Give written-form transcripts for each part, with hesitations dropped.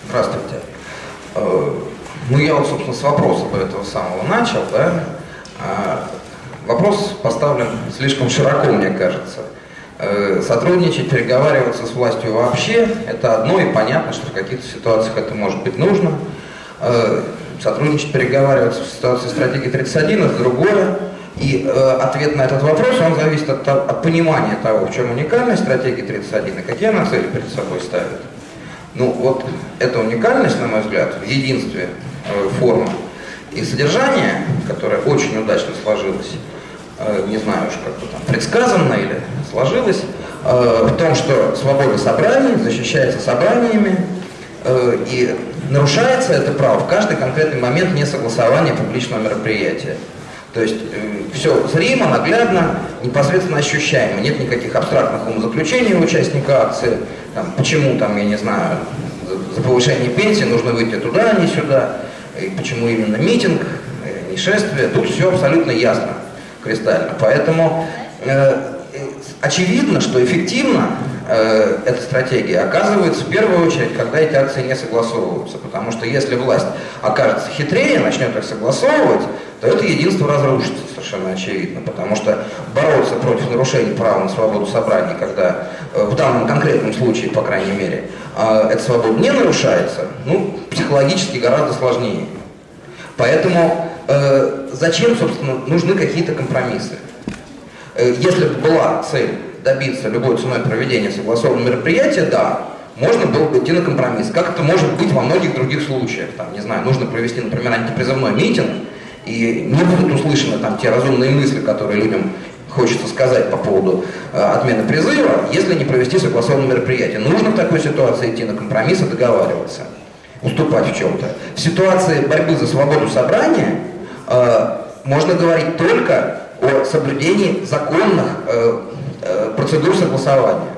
Здравствуйте. Ну, я вот, собственно, с вопроса этого самого начал, да. Вопрос поставлен слишком широко, мне кажется. Сотрудничать, переговариваться с властью вообще – это одно, и понятно, что в каких-то ситуациях это может быть нужно. Сотрудничать, переговариваться в ситуации стратегии 31 – это другое. И ответ на этот вопрос, он зависит от понимания того, в чем уникальность стратегии 31 и какие она цели перед собой ставит. Ну вот эта уникальность, на мой взгляд, в единстве формы и содержания, которая очень удачно сложилась, не знаю уж как бы там предсказанно или сложилась, в том, что свобода собраний защищается собраниями, и нарушается это право в каждый конкретный момент несогласования публичного мероприятия. То есть все зримо, наглядно, непосредственно ощущаемо. Нет никаких абстрактных умозаключений у участника акции. Там, почему, там, я не знаю, за повышение пенсии нужно выйти туда, а не сюда. И почему именно митинг, не шествие. Тут все абсолютно ясно, кристально. Поэтому очевидно, что эффективно эта стратегия оказывается в первую очередь, когда эти акции не согласовываются. Потому что если власть окажется хитрее, начнет их согласовывать, то это единство разрушится совершенно очевидно. Потому что бороться против нарушений права на свободу собраний, когда в данном конкретном случае, по крайней мере, эта свобода не нарушается, ну, психологически гораздо сложнее. Поэтому зачем, собственно, нужны какие-то компромиссы? Если бы была цель добиться любой ценой проведения согласованного мероприятия, да, можно было бы идти на компромисс. Как это может быть во многих других случаях. Там, не знаю, нужно провести, например, антипризывной митинг, и не будут услышаны там те разумные мысли, которые людям хочется сказать по поводу отмены призыва, если не провести согласованное мероприятие. Нужно в такой ситуации идти на компромисс и договариваться, уступать в чем-то. В ситуации борьбы за свободу собрания можно говорить только о соблюдении законных процедур согласования.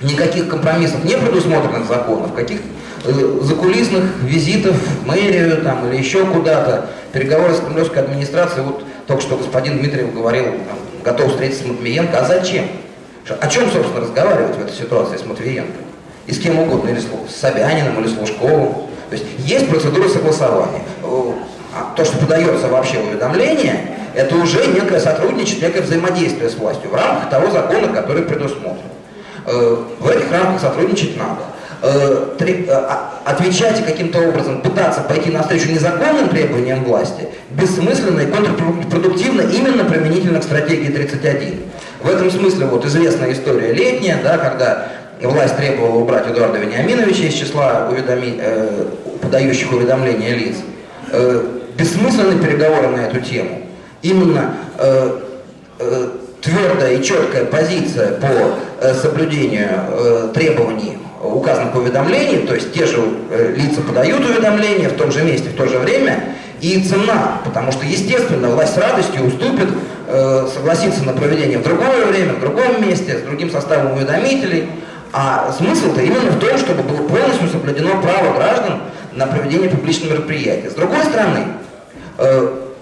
Никаких компромиссов не предусмотренных законов, каких закулисных визитов в мэрию там, или еще куда-то, переговоры с кремлевской администрацией. Вот только что господин Дмитриев говорил, там, готов встретиться с Матвиенко. А зачем? О чем, собственно, разговаривать в этой ситуации с Матвиенко? И с кем угодно, или с Собяниным, или с Лужковым. То есть процедура согласования. То, что подается вообще в уведомление, это уже некое сотрудничество, некое взаимодействие с властью в рамках того закона, который предусмотрен. В этих рамках сотрудничать надо. Отвечать и каким-то образом пытаться пойти навстречу незаконным требованиям власти бессмысленно и контрпродуктивно именно применительно к стратегии 31. В этом смысле вот известная история летняя, да, когда власть требовала убрать Эдуарда Вениаминовича из числа подающих уведомления лиц. Бессмысленные переговоры на эту тему. Именно твердая и четкая позиция по соблюдению требований, указанных в уведомлении, то есть те же лица подают уведомления в том же месте, в то же время, и цена, потому что, естественно, власть с радостью уступит, согласится на проведение в другое время, в другом месте, с другим составом уведомителей. А смысл-то именно в том, чтобы было полностью соблюдено право граждан на проведение публичного мероприятия. С другой стороны,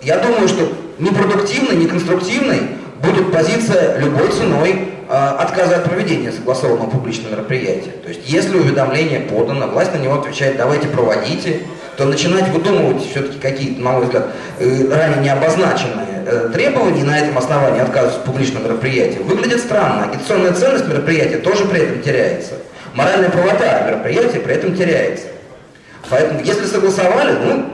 я думаю, что непродуктивной, неконструктивной будет позиция любой ценой отказа от проведения согласованного публичного мероприятия. То есть, если уведомление подано, власть на него отвечает, давайте проводите, то начинать выдумывать все-таки какие-то, на мой взгляд, ранее не обозначенные требования на этом основании отказа от публичного мероприятия выглядит странно. Агитационная ценность мероприятия тоже при этом теряется. Моральная правота мероприятия при этом теряется. Поэтому, если согласовали, ну,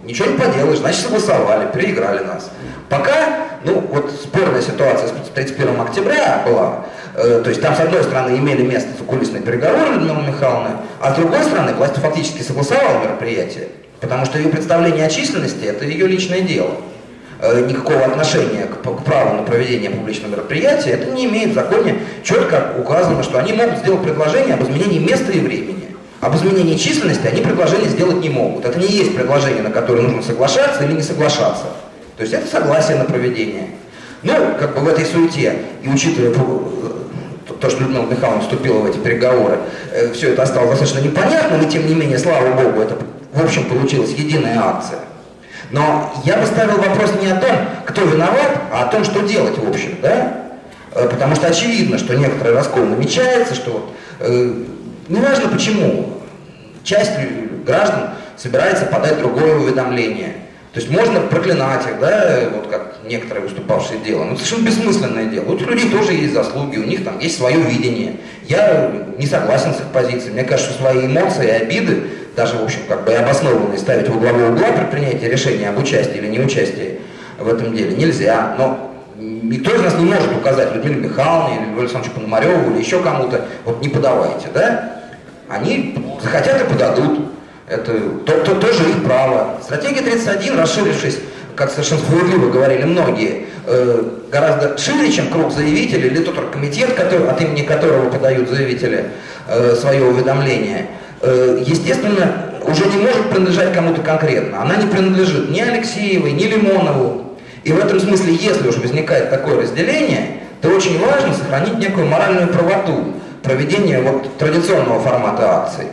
ничего не поделаешь, значит согласовали, переиграли нас. Пока, ну, вот спорная ситуация с 31 октября была, то есть там, с одной стороны, имели место закулисные переговоры Людмилы Михайловны, а с другой стороны, власть фактически согласовала мероприятие, потому что ее представление о численности – это ее личное дело. Никакого отношения к праву на проведение публичного мероприятия это не имеет. В законе четко указано, что они могут сделать предложение об изменении места и времени. Об изменении численности они предложение сделать не могут. Это не есть предложение, на которое нужно соглашаться или не соглашаться. То есть это согласие на проведение. Ну, как бы в этой суете, и учитывая то, что Людмила Михайловна вступила в эти переговоры, все это осталось достаточно непонятным, и тем не менее, слава богу, это, в общем, получилась единая акция. Но я бы ставил вопрос не о том, кто виноват, а о том, что делать, в общем, да? Потому что очевидно, что некоторый раскол намечается, что неважно почему, часть граждан собирается подать другое уведомление. То есть можно проклинать их, да, вот как некоторые выступавшие делали, но это совершенно бессмысленное дело. Вот у людей тоже есть заслуги, у них там есть свое видение. Я не согласен с их позицией. Мне кажется, что свои эмоции и обиды, даже, в общем, как бы и обоснованные, ставить во главу угла при принятии решения об участии или неучастии в этом деле нельзя. Но никто из нас не может указать Людмиле Михайловне или Льву Александровичу Пономареву или еще кому-то, вот не подавайте, да? Они захотят и подадут. Это тоже их право. Стратегия 31, расширившись, как совершенно справедливо говорили многие, гораздо шире, чем круг заявителей или тот оргкомитет, от имени которого подают заявители свое уведомление, естественно, уже не может принадлежать кому-то конкретно. Она не принадлежит ни Алексеевой, ни Лимонову. И в этом смысле, если уж возникает такое разделение, то очень важно сохранить некую моральную правоту проведения вот традиционного формата акций.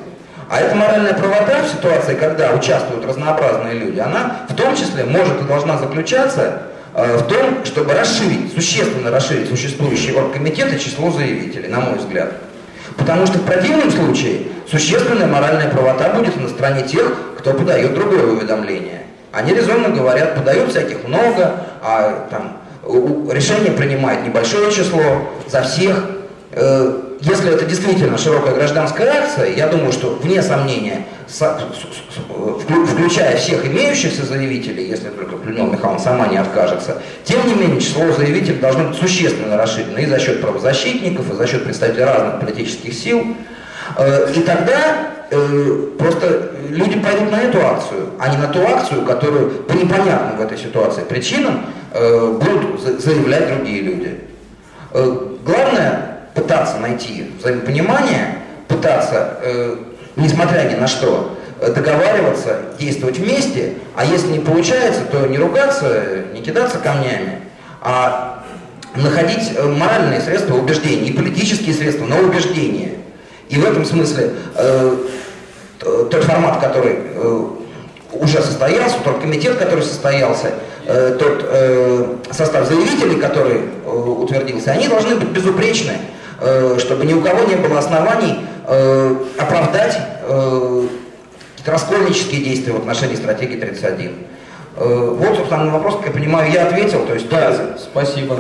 А эта моральная правота в ситуации, когда участвуют разнообразные люди, она в том числе может и должна заключаться в том, чтобы расширить, существенно расширить существующие оргкомитеты число заявителей, на мой взгляд. Потому что в противном случае существенная моральная правота будет на стороне тех, кто подает другое уведомление. Они резонно говорят, подают всяких много, а там решение принимает небольшое число за всех. Если это действительно широкая гражданская акция, я думаю, что вне сомнения, включая всех имеющихся заявителей, если только Людмила Михайловна сама не откажется, тем не менее число заявителей должно быть существенно расширено и за счет правозащитников, и за счет представителей разных политических сил. И тогда просто люди пойдут на эту акцию, а не на ту акцию, которую по непонятным в этой ситуации причинам будут заявлять другие люди. Главное пытаться найти взаимопонимание, пытаться, несмотря ни на что, договариваться, действовать вместе, а если не получается, то не ругаться, не кидаться камнями, а находить моральные средства убеждения и политические средства на убеждение. И в этом смысле тот формат, который уже состоялся, тот комитет, который состоялся, тот состав заявителей, который утвердился, они должны быть безупречны, чтобы ни у кого не было оснований оправдать раскольнические действия в отношении стратегии 31. Вот, собственно, на вопрос, как я понимаю, я ответил. То есть, да, спасибо.